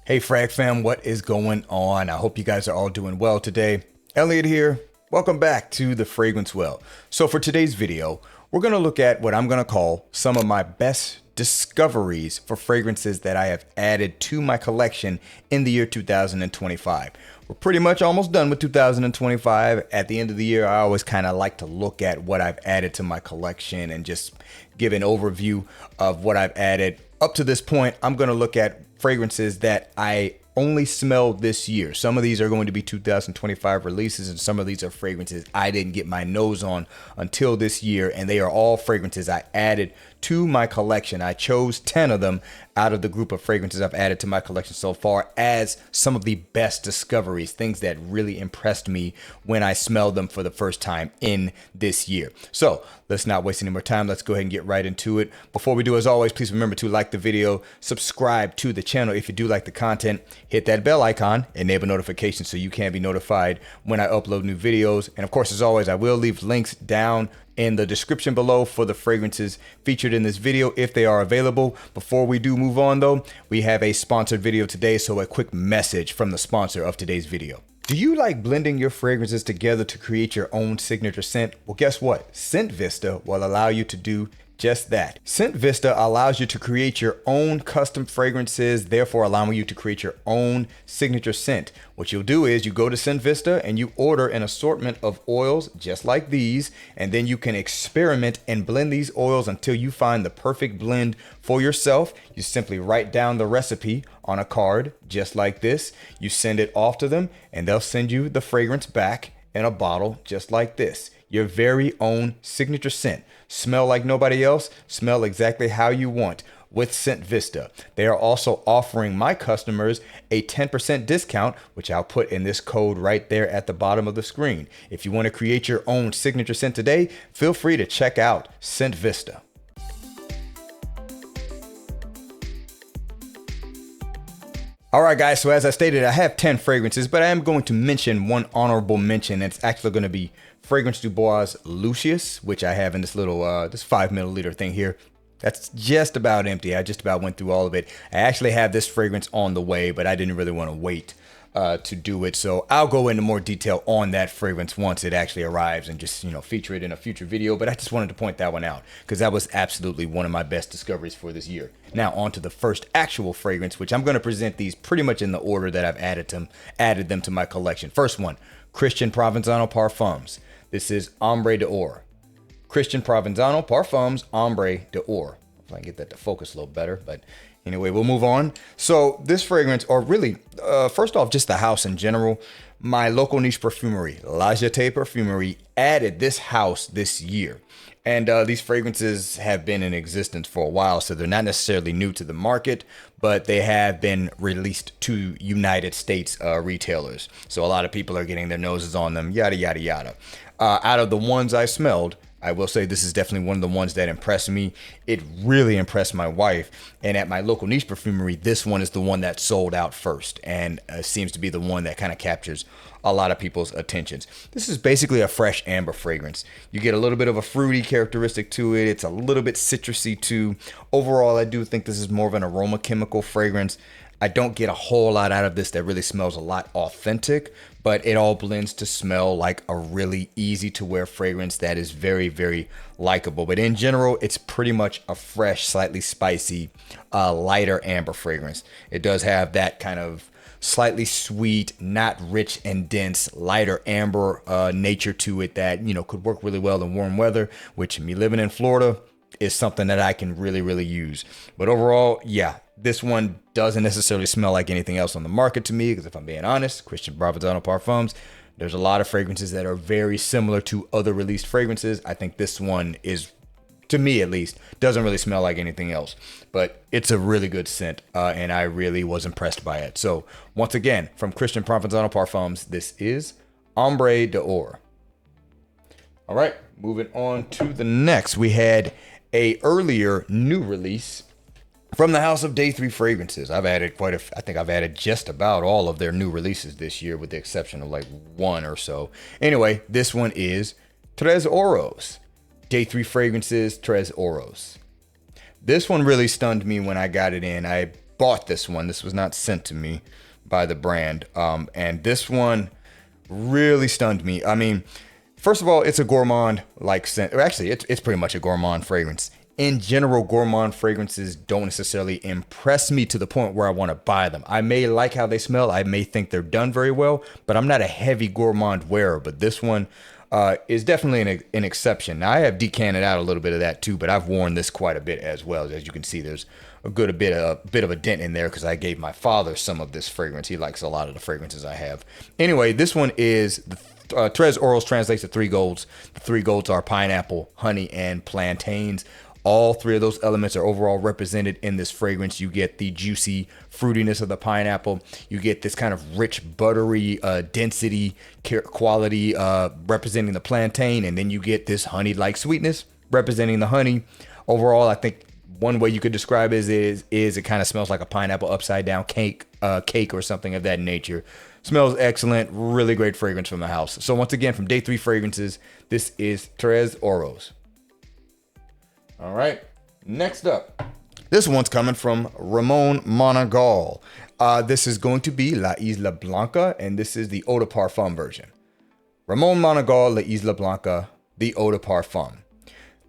Hey Frag fam, what is going on? I hope you guys are all doing well today. Elliot here. Welcome back to the Fragrance Well. So for today's video, we're going to look at what I'm going to call some of my best discoveries for fragrances that I have added to my collection in the year 2025. We're pretty much almost done with 2025. At the end of the year, I always kind of like to look at what I've added to my collection and just give an overview of what I've added. Up to this point, I'm going to look at fragrances that I only smelled this year. Some of these are going to be 2025 releases, and some of these are fragrances I didn't get my nose on until this year, and they are all fragrances I added to my collection. I chose 10 of them out of the group of fragrances I've added to my collection so far as some of the best discoveries, things that really impressed me when I smelled them for the first time in this year. So let's not waste any more time. Let's go ahead and get right into it. Before we do, as always, please remember to like the video, subscribe to the channel if you do like the content, hit that bell icon, enable notifications so you can be notified when I upload new videos. And of course, as always, I will leave links down in the description below for the fragrances featured in this video if they are available. Before we do move on though, we have a sponsored video today, so a quick message from the sponsor of today's video. Do you like blending your fragrances together to create your own signature scent? Well, guess what? Scent Vista will allow you to do just that. Scent Vista allows you to create your own custom fragrances, therefore allowing you to create your own signature scent. What you'll do is you go to Scent Vista and you order an assortment of oils just like these, and then you can experiment and blend these oils until you find the perfect blend for yourself. You simply write down the recipe on a card just like this. You send it off to them and they'll send you the fragrance back in a bottle just like this. Your very own signature scent. Smell like nobody else, smell exactly how you want with Scent Vista. They are also offering my customers a 10% discount, which I'll put in this code right there at the bottom of the screen. If you want to create your own signature scent today, feel free to check out Scent Vista. All right, guys, so as I stated, I have 10 fragrances, but I am going to mention one honorable mention. It's actually going to be Fragrance Du Bois Lucius, which I have in this little, this 5 milliliter thing here. That's just about empty. I just about went through all of it. I actually have this fragrance on the way, but I didn't really want to wait to do it. So I'll go into more detail on that fragrance once it actually arrives and just, feature it in a future video. But I just wanted to point that one out because that was absolutely one of my best discoveries for this year. Now on to the first actual fragrance, which I'm going to present these pretty much in the order that I've added them to my collection. First one, Christian Provenzano Parfums. This is Ambre d'Or. Christian Provenzano Parfums Ambre d'Or. If I can get that to focus a little better, but anyway, we'll move on. So this fragrance, or really, first off, just the house in general, my local niche perfumery, La Jetée Perfumery, added this house this year. And these fragrances have been in existence for a while, so they're not necessarily new to the market, but they have been released to United States retailers. So a lot of people are getting their noses on them, yada, yada, yada. Out of the ones I smelled, I will say this is definitely one of the ones that impressed me. It really impressed my wife. And at my local niche perfumery, this one is the one that sold out first and seems to be the one that kind of captures a lot of people's attentions. This is basically a fresh amber fragrance. You get a little bit of a fruity characteristic to it. It's a little bit citrusy too. Overall, I do think this is more of an aroma chemical fragrance. I don't get a whole lot out of this that really smells a lot authentic, but it all blends to smell like a really easy to wear fragrance that is very, very likable. But in general, it's pretty much a fresh, slightly spicy, lighter amber fragrance. It does have that kind of slightly sweet, not rich and dense, lighter amber nature to it that, could work really well in warm weather, which me living in Florida is something that I can really, really use. But overall, yeah, this one doesn't necessarily smell like anything else on the market to me, because if I'm being honest, Christian Provenzano Parfums, there's a lot of fragrances that are very similar to other released fragrances. I think this one is, to me at least, doesn't really smell like anything else, but it's a really good scent, and I really was impressed by it. So once again, from Christian Provenzano Parfums, this is Ambre d'Or. All right, moving on to the next. We had a earlier new release from the house of Day 3 Fragrances. I've added I think I've added just about all of their new releases this year with the exception of like one or so. Anyway, this one is Tres Oros. Day 3 Fragrances, Tres Oros. This one really stunned me when I got it in. I bought this one. This was not sent to me by the brand. And this one really stunned me. I mean, first of all, it's a gourmand like scent. Or actually, it's pretty much a gourmand fragrance. In general, gourmand fragrances don't necessarily impress me to the point where I want to buy them. I may like how they smell. I may think they're done very well, but I'm not a heavy gourmand wearer. But this one is definitely an exception. Now, I have decanted out a little bit of that too, but I've worn this quite a bit as well. As you can see, there's a bit of a dent in there because I gave my father some of this fragrance. He likes a lot of the fragrances I have. Anyway, this one is the Tres Oros translates to three golds. The three golds are pineapple, honey, and plantains. All three of those elements are overall represented in this fragrance. You get the juicy fruitiness of the pineapple. You get this kind of rich, buttery density quality representing the plantain. And then you get this honey-like sweetness representing the honey. Overall, I think one way you could describe it is it kind of smells like a pineapple upside down cake or something of that nature. Smells excellent. Really great fragrance from the house. So once again, from Day 3 Fragrances, this is Tres Oros. All right, next up. This one's coming from Ramon Monagal. This is going to be La Isla Blanca, and this is the Eau de Parfum version. Ramon Monagal, La Isla Blanca, the Eau de Parfum.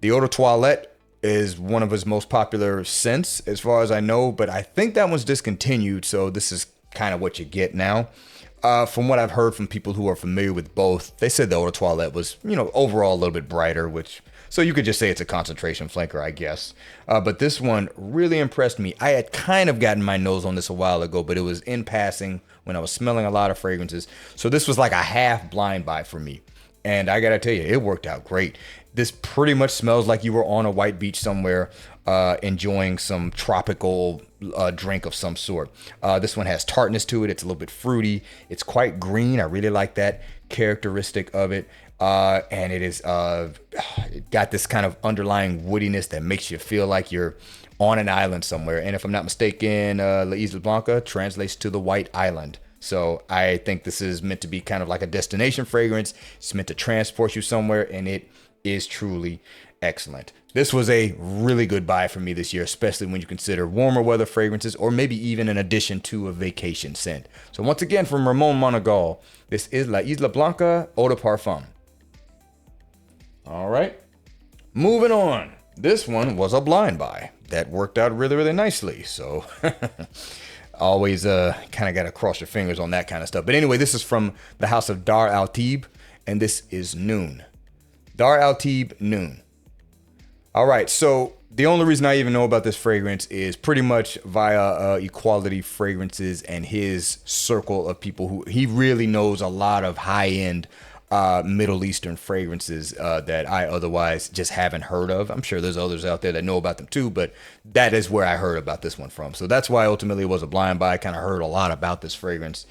The Eau de Toilette is one of his most popular scents, as far as I know, but I think that one's discontinued, so this is kind of what you get now. From what I've heard from people who are familiar with both, they said the Eau de Toilette was, overall a little bit brighter, so you could just say it's a concentration flanker, I guess. But this one really impressed me. I had kind of gotten my nose on this a while ago, but it was in passing when I was smelling a lot of fragrances. So this was like a half blind buy for me. And I gotta tell you, it worked out great. This pretty much smells like you were on a white beach somewhere, enjoying some tropical drink of some sort. This one has tartness to it. It's a little bit fruity. It's quite green. I really like that characteristic of it. And it is it got this kind of underlying woodiness that makes you feel like you're on an island somewhere. And if I'm not mistaken, La Isla Blanca translates to the White Island. So I think this is meant to be kind of like a destination fragrance. It's meant to transport you somewhere, and it is truly excellent. This was a really good buy for me this year, especially when you consider warmer weather fragrances or maybe even an addition to a vacation scent. So once again, from Ramon Monagal, this is La Isla Blanca Eau de Parfum. All right, moving on. This one was a blind buy that worked out really, really nicely. So always kind of got to cross your fingers on that kind of stuff. But anyway, this is from the house of Dar Al Tib, and this is Noon. Dar Al Tib Noon. All right, so the only reason I even know about this fragrance is pretty much via Equality Fragrances and his circle of people who he really knows a lot of high-end Middle Eastern fragrances that I otherwise just haven't heard of. I'm sure there's others out there that know about them too, but that is where I heard about this one from. So that's why ultimately it was a blind buy. I kind of heard a lot about this fragrance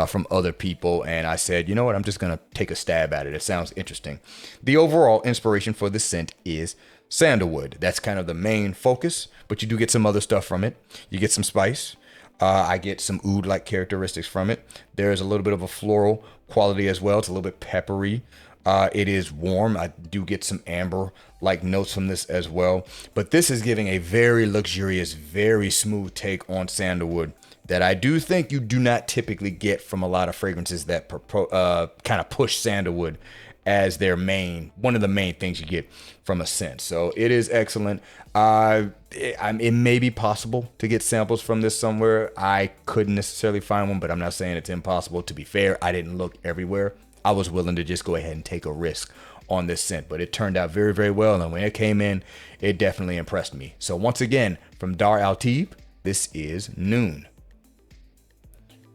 from other people, and I said, you know what, I'm just going to take a stab at it. It sounds interesting. The overall inspiration for this scent is sandalwood. That's kind of the main focus, but you do get some other stuff from it. You get some spice. I get some oud-like characteristics from it. There's a little bit of a floral quality as well. It's a little bit peppery. It is warm. I do get some amber-like notes from this as well. But this is giving a very luxurious, very smooth take on sandalwood that I do think you do not typically get from a lot of fragrances that kind of push sandalwood as their one of the main things you get from a scent. So it is excellent. It may be possible to get samples from this somewhere. I couldn't necessarily find one, but I'm not saying it's impossible. To be fair, I didn't look everywhere. I was willing to just go ahead and take a risk on this scent, but it turned out very, very well. And when it came in, it definitely impressed me. So once again, from Dar Al Tib, this is Noon.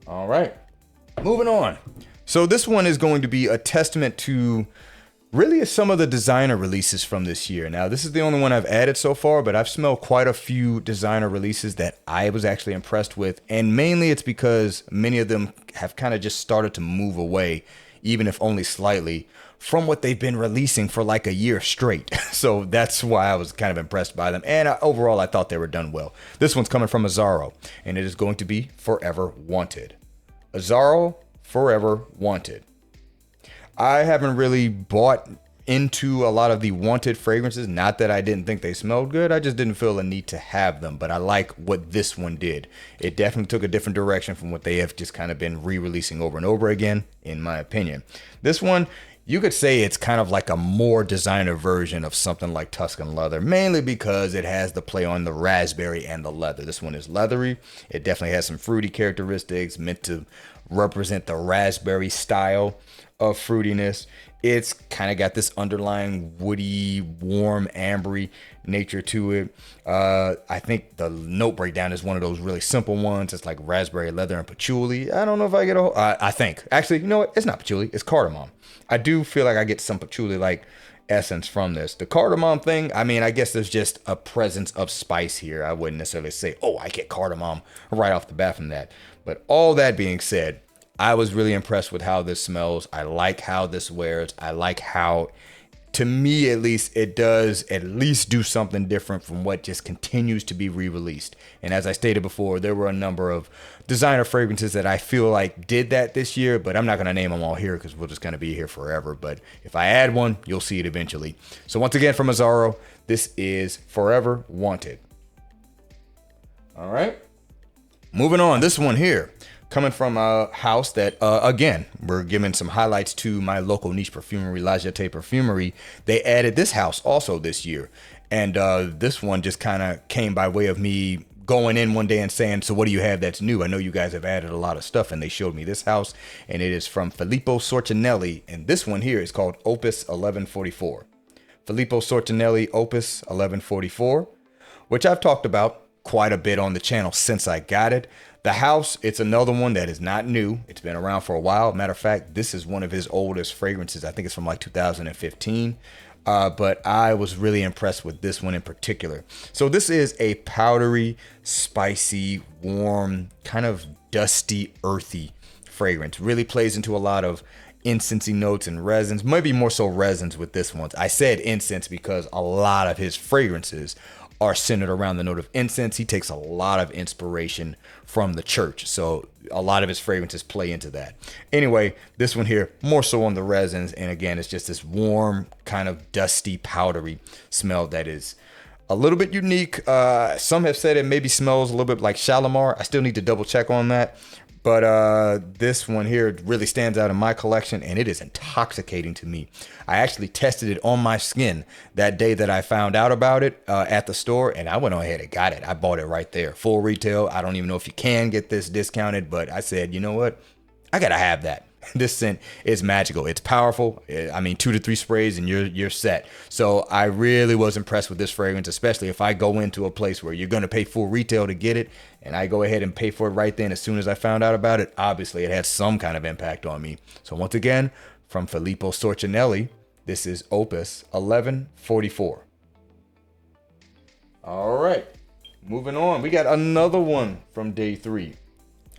All right, moving on. So this one is going to be a testament to really some of the designer releases from this year. Now, this is the only one I've added so far, but I've smelled quite a few designer releases that I was actually impressed with. And mainly it's because many of them have kind of just started to move away, even if only slightly, from what they've been releasing for like a year straight. So that's why I was kind of impressed by them. And overall, I thought they were done well. This one's coming from Azzaro, and it is going to be Forever Wanted. Azzaro Forever Wanted. I haven't really bought into a lot of the wanted fragrances. Not that I didn't think they smelled good. I just didn't feel a need to have them. But I like what this one did. It definitely took a different direction from what they have just kind of been re-releasing over and over again, in my opinion. This one, you could say it's kind of like a more designer version of something like Tuscan Leather, mainly because it has the play on the raspberry and the leather. This one is leathery. It definitely has some fruity characteristics meant to represent the raspberry style of fruitiness. It's kind of got this underlying woody, warm, ambery nature to it. I think the note breakdown is one of those really simple ones. It's like raspberry, leather, and patchouli. I don't know if I get a whole, I think. Actually, you know what? It's not patchouli. It's cardamom. I do feel like I get some patchouli-like essence from this. The cardamom thing, I mean, I guess there's just a presence of spice here. I wouldn't necessarily say, oh, I get cardamom right off the bat from that. But all that being said, I was really impressed with how this smells. I like how this wears. I like how, to me at least, it does at least do something different from what just continues to be re-released. And as I stated before, there were a number of designer fragrances that I feel like did that this year, but I'm not going to name them all here because we're just going to be here forever. But if I add one, you'll see it eventually. So once again, from Azzaro, this is Forever Wanted. All right. Moving on, this one here, coming from a house that, again, we're giving some highlights to my local niche perfumery, La Jetée Perfumery. They added this house also this year. And this one just kind of came by way of me going in one day and saying, so what do you have that's new? I know you guys have added a lot of stuff. And they showed me this house, and it is from Filippo Sorcinelli. And this one here is called Opus 1144. Filippo Sorcinelli Opus 1144, which I've talked about quite a bit on the channel since I got it. The house, it's another one that is not new. It's been around for a while. Matter of fact, this is one of his oldest fragrances. I think it's from like 2015. But I was really impressed with this one in particular. So this is a powdery, spicy, warm, kind of dusty, earthy fragrance. Really plays into a lot of incensey notes and resins, maybe more so resins with this one. I said incense because a lot of his fragrances are centered around the note of incense. He takes a lot of inspiration from the church. So a lot of his fragrances play into that. Anyway, this one here, more so on the resins. And again, it's just this warm, kind of dusty, powdery smell that is a little bit unique. Some have said it maybe smells a little bit like Shalimar. I still need to double check on that. But this one here really stands out in my collection, and it is intoxicating to me. I actually tested it on my skin that day that I found out about it at the store, and I went on ahead and got it. I bought it right there, full retail. I don't even know if you can get this discounted, but I said, you know what? I gotta have that. This scent is magical. It's powerful. I mean, 2 to 3 sprays and you're set. So I really was impressed with this fragrance, especially if I go into a place where you're going to pay full retail to get it, and I go ahead and pay for it right then as soon as I found out about it. Obviously, it had some kind of impact on me. So once again, from Filippo Sorcinelli, this is Opus 1144. All right, moving on. We got another one from day 3.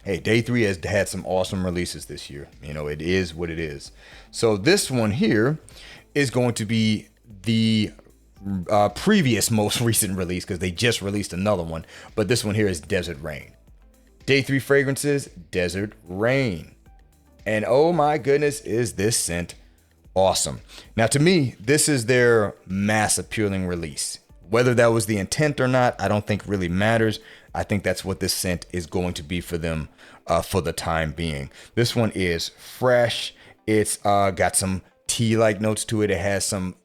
Hey, day 3 has had some awesome releases this year. You know, it is what it is. So this one here is going to be the previous most recent release because they just released another one. But this one here is Desert Rain. Day 3 fragrances, Desert Rain. And oh my goodness, is this scent awesome. Now to me, this is their mass appealing release. Whether that was the intent or not, I don't think really matters. I think that's what this scent is going to be for them for the time being. This one is fresh. It's got some tea-like notes to it. It has some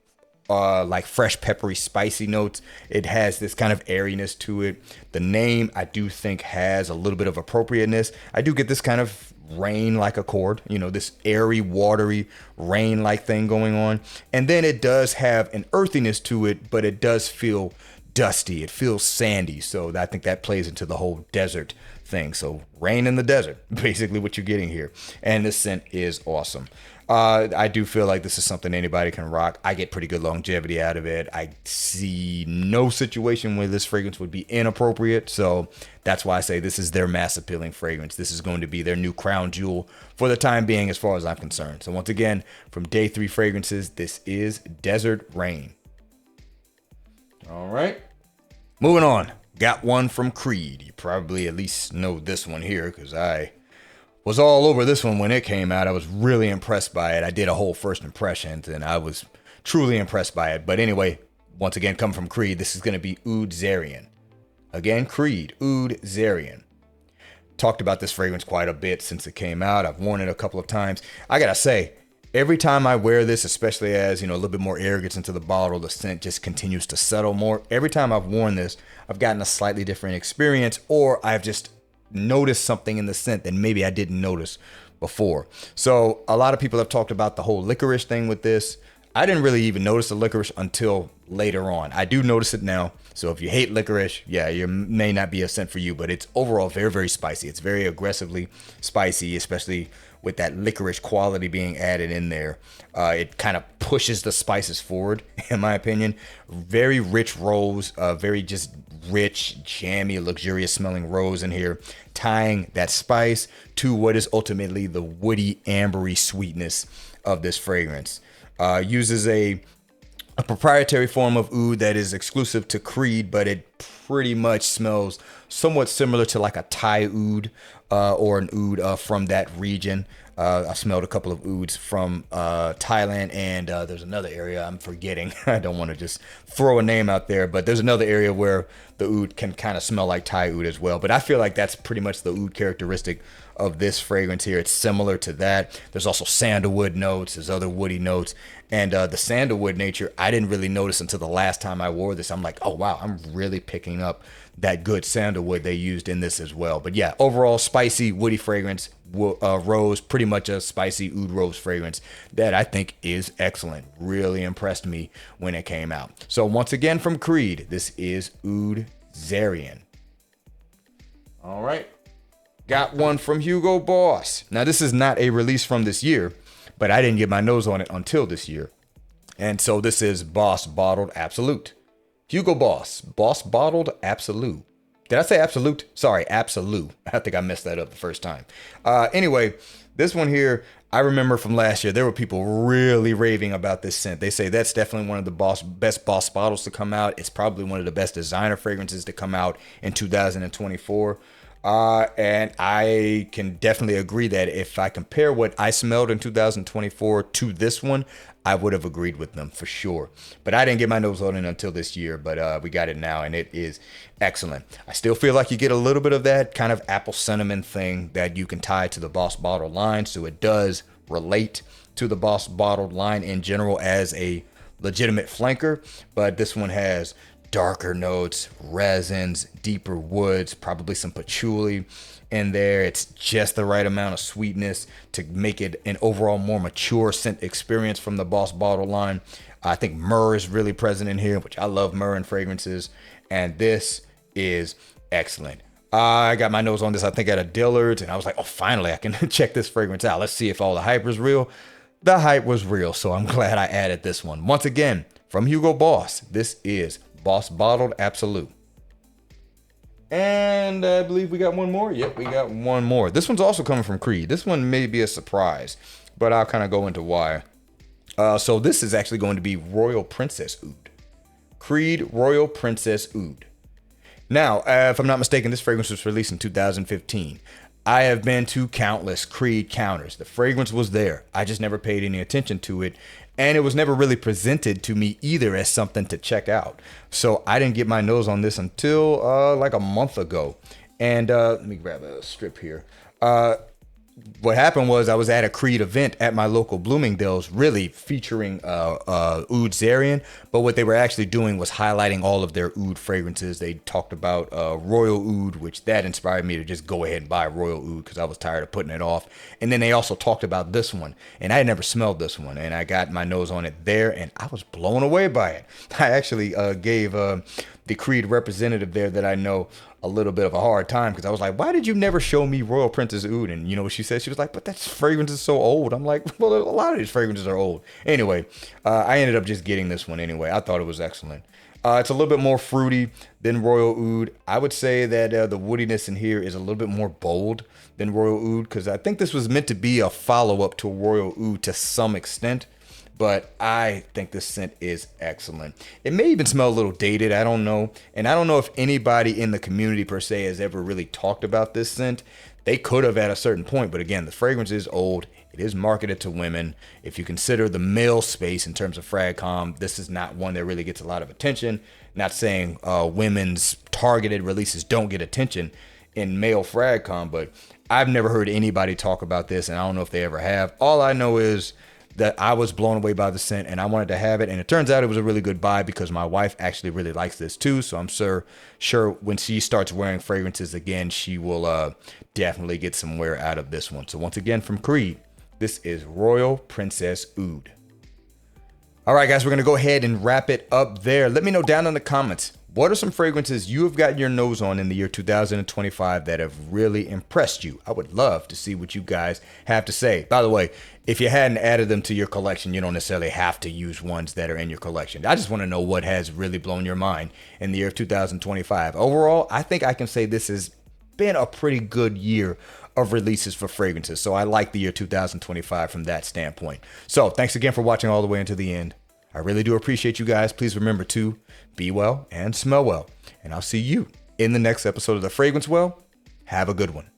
like fresh, peppery, spicy notes. It has this kind of airiness to it. The name, I do think, has a little bit of appropriateness. I do get this kind of rain-like accord, you know, this airy, watery, rain-like thing going on. And then it does have an earthiness to it, but it does feel dusty. It feels sandy. So I think that plays into the whole desert thing. So rain in the desert, basically what you're getting here. And this scent is awesome. I do feel like this is something anybody can rock. I get pretty good longevity out of it. I see no situation where this fragrance would be inappropriate. So that's why I say this is their mass appealing fragrance. This is going to be their new crown jewel for the time being, as far as I'm concerned. So once again, from day 3 fragrances, this is Desert Rain. All right. Moving on. Got one from Creed. You probably at least know this one here because I was all over this one when it came out. I was really impressed by it. I did a whole first impressions and I was truly impressed by it. But anyway, once again, coming from Creed, this is going to be Oud Zarian. Again, Creed, Oud Zarian. Talked about this fragrance quite a bit since it came out. I've worn it a couple of times. I gotta say, every time I wear this, especially as, a little bit more air gets into the bottle, the scent just continues to settle more. Every time I've worn this, I've gotten a slightly different experience, or I've just noticed something in the scent that maybe I didn't notice before. So a lot of people have talked about the whole licorice thing with this. I didn't really even notice the licorice until later on. I do notice it now. So if you hate licorice, yeah, it may not be a scent for you, but it's overall very, very spicy. It's very aggressively spicy, especially with that licorice quality being added in there. It kind of pushes the spices forward, in my opinion. Very rich rose, very just rich, jammy, luxurious smelling rose in here, tying that spice to what is ultimately the woody, ambery sweetness of this fragrance. Uses a proprietary form of oud that is exclusive to Creed, but it pretty much smells somewhat similar to like a Thai oud or an oud from that region. I smelled a couple of ouds from Thailand, and there's another area I'm forgetting. I don't want to just throw a name out there, but there's another area where the oud can kind of smell like Thai oud as well. But I feel like that's pretty much the oud characteristic of this fragrance here. It's similar to that. There's also sandalwood notes. There's other woody notes. And the sandalwood nature, I didn't really notice until the last time I wore this. I'm like, oh, wow, I'm really picking up that good sandalwood they used in this as well. But yeah, overall spicy, woody fragrance, rose, pretty much a spicy oud rose fragrance that I think is excellent. Really impressed me when it came out. So once again from Creed, this is Oud Zarian. All right. Got one from Hugo Boss. Now, this is not a release from this year, but I didn't get my nose on it until this year. And so this is Boss Bottled Absolute. Hugo Boss Bottled Absolu. Did I say Absolute? Sorry, Absolu. I think I messed that up the first time. Anyway, this one here, I remember from last year, there were people really raving about this scent. They say that's definitely one of the best Boss bottles to come out. It's probably one of the best designer fragrances to come out in 2024. And I can definitely agree that if I compare what I smelled in 2024 to this one, I would have agreed with them for sure. But I didn't get my nose on it until this year, but we got it now, and it is excellent. I still feel like you get a little bit of that kind of apple cinnamon thing that you can tie to the Boss Bottled line, so it does relate to the Boss Bottled line in general as a legitimate flanker, but this one has darker notes, resins, deeper woods, probably some patchouli in there. It's just the right amount of sweetness to make it an overall more mature scent experience from the Boss Bottle line. I think myrrh is really present in here, which I love myrrh in fragrances, and this is excellent. I got my nose on this, I think, at a Dillard's, and I was like, oh, finally, I can check this fragrance out. Let's see if all the hype is real. The hype was real, so I'm glad I added this one. Once again, from Hugo Boss, this is Boss Bottled Absolute. And I believe we got one more. Yep, we got one more. This one's also coming from Creed. This one may be a surprise, but I'll kind of go into why. So this is actually going to be Royal Princess Oud. Creed Royal Princess Oud. Now, if I'm not mistaken, this fragrance was released in 2015. I have been to countless Creed counters. The fragrance was there. I just never paid any attention to it. And it was never really presented to me either as something to check out. So I didn't get my nose on this until like a month ago. And let me grab a strip here. What happened was I was at a Creed event at my local Bloomingdale's, really featuring Oud Zarian. But what they were actually doing was highlighting all of their oud fragrances. They talked about Royal Oud, which that inspired me to just go ahead and buy Royal Oud because I was tired of putting it off. And then they also talked about this one, and I had never smelled this one, and I got my nose on it there, and I was blown away by it. I actually gave the Creed representative there that I know a little bit of a hard time because I was like, why did you never show me Royal Princess Oud? And you know what she said? She was like, but that fragrance is so old. I'm like, well, a lot of these fragrances are old. Anyway, I ended up just getting this one anyway. I thought it was excellent. It's a little bit more fruity than Royal Oud. I would say that the woodiness in here is a little bit more bold than Royal Oud because I think this was meant to be a follow-up to Royal Oud to some extent. But I think this scent is excellent. It may even smell a little dated. I don't know. And I don't know if anybody in the community per se has ever really talked about this scent. They could have at a certain point. But again, the fragrance is old. It is marketed to women. If you consider the male space in terms of fragcom, this is not one that really gets a lot of attention. Not saying women's targeted releases don't get attention in male fragcom, but I've never heard anybody talk about this, and I don't know if they ever have. All I know is that I was blown away by the scent and I wanted to have it. And it turns out it was a really good buy because my wife actually really likes this too. So I'm sure when she starts wearing fragrances again, she will definitely get some wear out of this one. So once again, from Creed, this is Royal Princess Oud. All right, guys, we're going to go ahead and wrap it up there. Let me know down in the comments, what are some fragrances you have gotten your nose on in the year 2025 that have really impressed you? I would love to see what you guys have to say. By the way, if you hadn't added them to your collection, you don't necessarily have to use ones that are in your collection. I just want to know what has really blown your mind in the year of 2025. Overall, I think I can say this has been a pretty good year of releases for fragrances. So I like the year 2025 from that standpoint. So thanks again for watching all the way into the end. I really do appreciate you guys. Please remember to be well and smell well. And I'll see you in the next episode of The Fragrance Well. Have a good one.